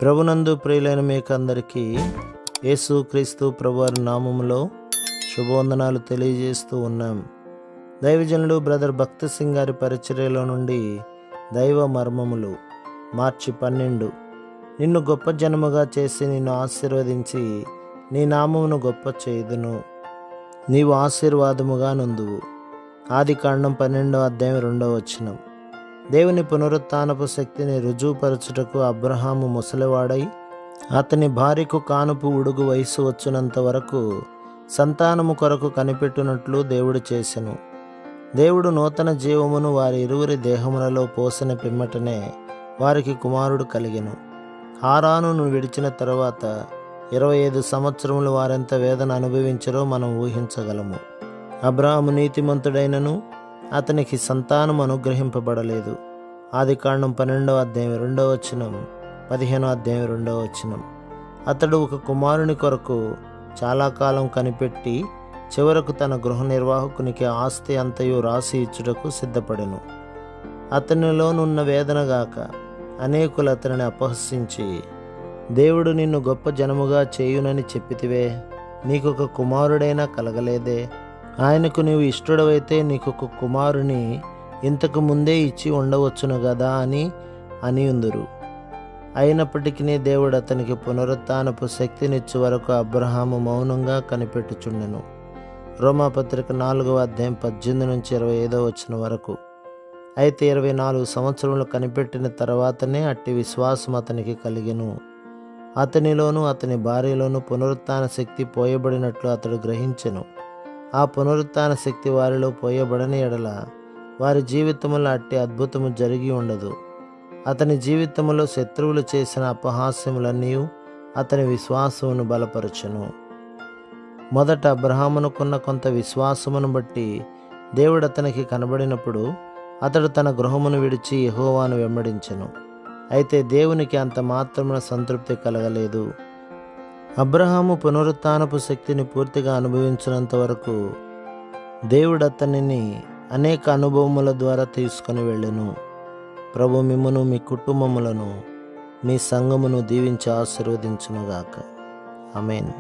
ప్రభునందు ప్రియులైన మీకందరికీ యేసుక్రీస్తు ప్రభువారి నామములో శుభవందనాలు తెలియజేస్తూ ఉన్నాం. దైవజనుడు బ్రదర్ భక్తి సింగ్ గారి పరిచర్యలో నుండి దైవ మర్మములు మార్చి 12. నిన్ను గొప్ప జనముగా చేసి నిన్ను ఆశీర్వదించి నీ నామమును గొప్ప చేయుదును, నీవు ఆశీర్వాదముగా నొందువు. ఆదికాండం 12వ అధ్యాయం 2వ వచనం. దేవుని పునరుత్థానపు శక్తిని రుజువుపరచుటకు అబ్రహాము ముసలివాడై అతని భార్యకు కానుపు ఉడుగు వయసు వచ్చినంత వరకు సంతానము కొరకు కనిపెట్టునట్లు దేవుడు చేసెను. దేవుడు నూతన జీవమును వారి ఇరువురి దేహములలో పోసిన పిమ్మటనే వారికి కుమారుడు కలిగెను. హారానును విడిచిన తరువాత 25 సంవత్సరములు వారెంత వేదన అనుభవించరో మనం ఊహించగలము. అబ్రహాము నీతిమంతుడైనను అతనికి సంతానం అనుగ్రహింపబడలేదు. ఆదికాండం 12వ అధ్యాయం 2వ వచనం, 15వ అధ్యాయం 2వ వచనం. అతడు ఒక కుమారుని కొరకు చాలా కాలం కనిపెట్టి చివరకు తన గృహ నిర్వాహకునికి ఆస్తి అంతయు రాసి ఇచ్చుటకు సిద్ధపడెను. అతనిలోనున్న వేదనగాక అనేకులు అతనిని అపహసించి, దేవుడు నిన్ను గొప్ప జనముగా చేయునని చెప్పితివే, నీకొక కుమారుడైనా కలగలేదే? ఆయనకు నీవు ఇష్టడవైతే నీకొక కుమారుని ఇంతకు ముందే ఇచ్చి ఉండవచ్చును గదా అని ఉందురు. అయినప్పటికీ దేవుడు అతనికి పునరుత్థానపు శక్తినిచ్చు వరకు అబ్రహాము మౌనంగా కనిపెట్టుచుండెను. రోమాపత్రిక 4వ అధ్యాయం 18 నుంచి 25వ వచనం వరకు. అయితే 24 సంవత్సరములు కనిపెట్టిన తర్వాతనే అట్టి విశ్వాసం అతనికి కలిగెను. అతనిలోను అతని భార్యలోను పునరుత్థాన శక్తి పోయబడినట్లు అతడు గ్రహించెను. ఆ పునరుత్థాన శక్తి వారిలో పోయబడని ఎడల వారి జీవితంలో అట్టి అద్భుతము జరిగి ఉండదు. అతని జీవితంలో శత్రువులు చేసిన అపహాస్యములన్నీ అతని విశ్వాసమును బలపరచును. మొదట అబ్రహామునకున్న కొంత విశ్వాసమును బట్టి దేవుడు అతనికి కనబడినప్పుడు అతడు తన గృహమును విడిచి యెహోవాను వెంబడించెను. అయితే దేవునికి అంత మాత్రమున సంతృప్తి కలగలేదు. అబ్రహాము పునరుత్థానపు శక్తిని పూర్తిగా అనుభవించినంత వరకు దేవుడు అతనిని అనేక అనుభవముల ద్వారా తీసుకొని వెళ్ళెను. ప్రభు మిమ్మును, మీ కుటుంబములను, మీ సంఘమును దీవించి ఆశీర్వదించునుగాక. ఆమేన్.